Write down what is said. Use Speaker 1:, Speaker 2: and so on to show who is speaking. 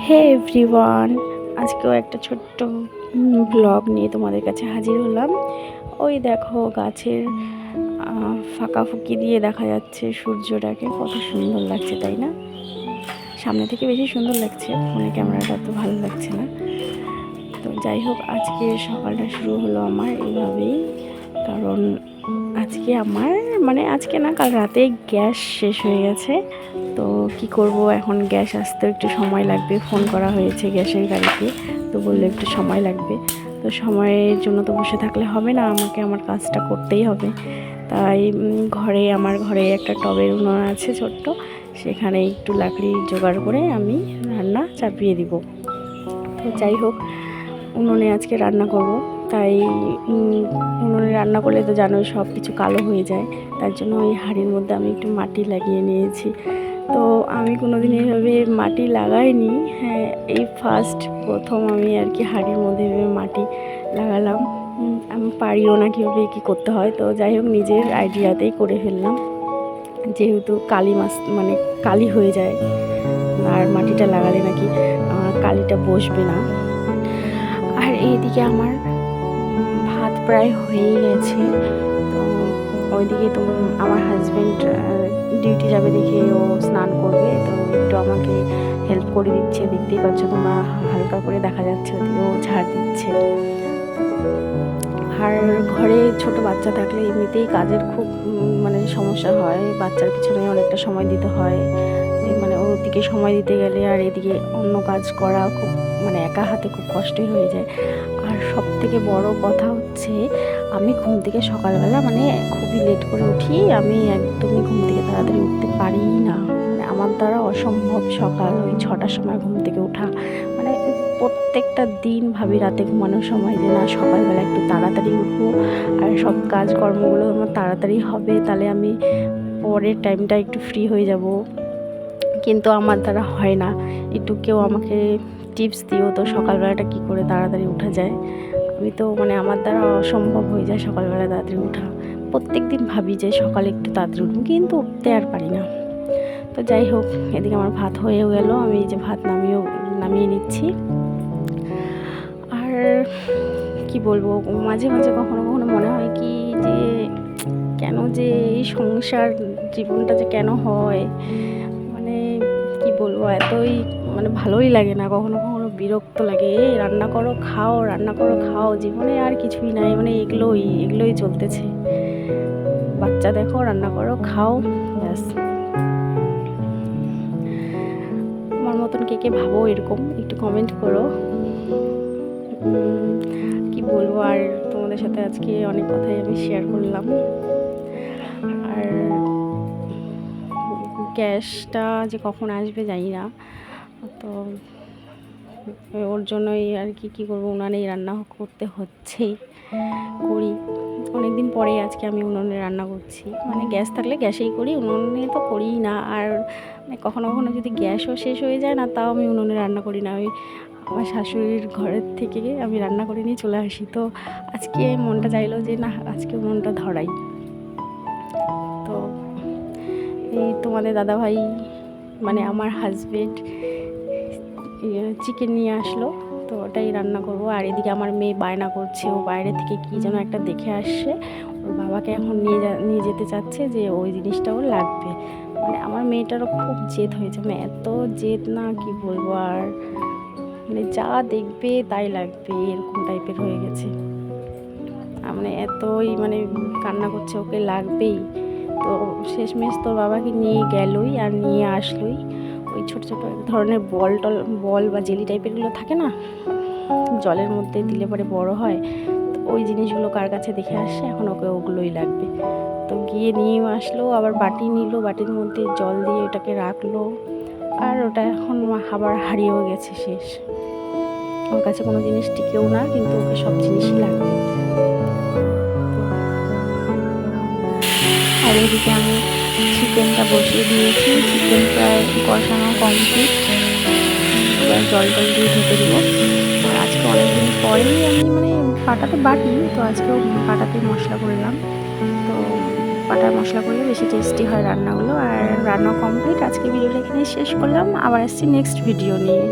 Speaker 1: হে everyone, আজকেও একটা ছোট্ট ব্লগ নিয়ে তোমাদের কাছে হাজির হলাম। ওই দেখো গাছের ফাঁকাফুঁকি দিয়ে দেখা যাচ্ছে সূর্যটাকে, কত সুন্দর লাগছে তাই না? সামনে থেকে বেশি সুন্দর লাগছে, ফোনে ক্যামেরাটা তো ভালো লাগছে না। তো যাই হোক, আজকে সকালটা শুরু হলো আমার এইভাবেই। কারণ আজকে আমার আজকে না, কাল রাতে গ্যাস শেষ হয়ে গেছে। তো কি করব, এখন গ্যাস আসতে একটু সময় লাগবে। ফোন করা হয়েছে গ্যাসের গাড়িতে, তো বললে একটু সময় লাগবে। তো সময়ের জন্য তো বসে থাকলে হবে না, আমাকে আমার কাজটা করতেই হবে। তাই আমার ঘরে একটা টবের উনুন আছে ছোট্ট, সেখানে একটু লাকড়ি জোগাড় করে আমি রান্না চাপিয়ে দিব। তো যাই হোক, উনুনে আজকে রান্না করব। তাই উনুনে রান্না করলে তো জানোই সব কিছু কালো হয়ে যায়। তার জন্য ওই হাঁড়ির মধ্যে আমি একটু মাটি লাগিয়ে নিয়েছি। তো আমি কোনোদিন এইভাবে মাটি লাগাইনি, হ্যাঁ এই প্রথম আমি আর কি হাঁড়ির মধ্যে এভাবে মাটি লাগালাম। আমি পারিও না কীভাবে কী করতে হয়। তো যাই হোক, নিজের আইডিয়াতেই করে ফেললাম, যেহেতু কালি হয়ে যায় আর মাটিটা লাগালে নাকি কালিটা বসবে না। আর এইদিকে আমার ভাত প্রায় হয়ে গেছে। তো ওইদিকে তো আমার হাজব্যান্ড ডিউটি যাবে দেখে ও স্নান করবে, তো একটু আমাকে হেল্প করে দিচ্ছে। দেখতেই পাচ্ছ তোমরা, হালকা করে দেখা যাচ্ছে ওদিকে ও ঝাড় দিচ্ছে। আর ঘরে ছোট বাচ্চা থাকলে এমনিতেই কাজের খুব সমস্যা হয়। বাচ্চার পিছনে অনেকটা সময় দিতে হয়, ওদিকে সময় দিতে গেলে আর এদিকে অন্য কাজ করা খুব একা হাতে খুব কষ্টই হয়ে যায়। আর সব থেকে বড় কথা হচ্ছে, আমি ঘুম থেকে সকালবেলা খুবই লেট করে উঠি। আমি একদমই ঘুম থেকে তাড়াতাড়ি উঠতে পারি না, আমার দ্বারা অসম্ভব সকাল ওই 6টার সময় ঘুম থেকে ওঠা। প্রত্যেকটা দিন ভাবি রাতে ঘুমানোর সময় যে না, সকালবেলা একটু তাড়াতাড়ি উঠবো আর সব কাজকর্মগুলো আমার তাড়াতাড়ি হবে, তাহলে আমি পরের টাইমটা একটু ফ্রি হয়ে যাব। কিন্তু আমার দ্বারা হয় না। একটু কেউ আমাকে টিপস দিও তো, সকালবেলাটা কী করে তাড়াতাড়ি ওঠা যায়। আমি তো আমার দ্বারা অসম্ভব হয়ে যায় সকালবেলা তাড়াতাড়ি ওঠা। প্রত্যেক দিন ভাবি যে সকালে একটু তাড়াতাড়ি উঠবো, কিন্তু উঠতে আর পারি না। তো যাই হোক, এদিকে আমার ভাত হয়েও গেল, আমি এই যে ভাত নামিয়ে নিচ্ছি। আর কি বলবো, মাঝে মাঝে কখনো কখনো মনে হয় কি যে কেন যে এই সংসার জীবনটা যে কেন হয়, কি বলবো, এতই ভালোই লাগে না। কখনো কখনো বিরক্ত লাগে। এই রান্না করো খাও, রান্না করো খাও, জীবনে আর কিছুই নাই, এগুলোই চলতেছে। বাচ্চা দেখো, রান্না করো খাও, ব্যাস। আমার মতন কে কে ভাবো এরকম, একটু কমেন্ট করো। কি বলবো, আর তোমাদের সাথে আজকে অনেক কথাই আমি শেয়ার করলাম। আর গ্যাসটা যে কখন আসবে জানি না, তো ওর জন্যই আর কি করবো, উনানেই রান্না করতে হচ্ছেই, করি। অনেকদিন পরে আজকে আমি উনুনে রান্না করছি। গ্যাস থাকলে গ্যাসেই করি, উনুনে তো করিই না। আর কখনো কখনো যদি গ্যাসও শেষ হয়ে যায় না, তাও আমি উনুনে রান্না করি না। ওই আমার শাশুড়ির ঘরের থেকে আমি রান্না করে নিয়ে চলে আসি। তো আজকে মনটা চাইলো যে না, আজকে উনুনটা ধরাই। তো এই তোমাদের দাদাভাই আমার হাজবেন্ড চিকেন নিয়ে আসলো, তো ওটাই রান্না করবো। আর এদিকে আমার মেয়ে বায়না করছে, ও বাইরে থেকে কি যেন একটা দেখে আসছে, ওর বাবাকে এখন নিয়ে যেতে চাচ্ছে, যে ওই জিনিসটা ওর লাগবে। আমার মেয়েটারও খুব জেদ হয়েছে, এত জেদ না কি বলবো। আর যা দেখবে তাই লাগবে, এরকম টাইপের হয়ে গেছে। এতই কান্না করছে, ওকে লাগবেই। তো শেষমেশ তোর বাবাকে নিয়ে গেলই আর নিয়ে আসলোই। ওই ছোটো ছোটো এক ধরনের বল বা জেলি টাইপেরগুলো থাকে না, জলের মধ্যে দিলে পরে বড় হয়, তো ওই জিনিসগুলো কার কাছে দেখে আসছে, এখন ওকে ওগুলোই লাগবে। তো গিয়ে নিয়েও আসলো, আবার বাটি নিল, বাটির মধ্যে জল দিয়ে ওটাকে রাখলো। আর ওটা এখন আবার হারিয়েও গেছে, শেষ। ওর কাছে কোনো জিনিস টিকেও না, কিন্তু ওকে সব জিনিসই লাগবে। আর এদিকে আমি চিকেনটা বসিয়ে দিয়েছি, চিকেন প্রায় কষানো কমপ্লিট। এবার জল দিয়ে ঢেকে দেবো। আর আজকে অনেকদিন পরেই আমি পাটাতে বাটি, তো আজকেও পাটাতে মশলা করলাম। তো পাটায় মশলা করলে বেশি টেস্টি হয় রান্নাগুলো। আর রান্না কমপ্লিট, আজকে ভিডিওটা এখানে শেষ করলাম। আবার আসছি নেক্সট ভিডিও নিয়ে।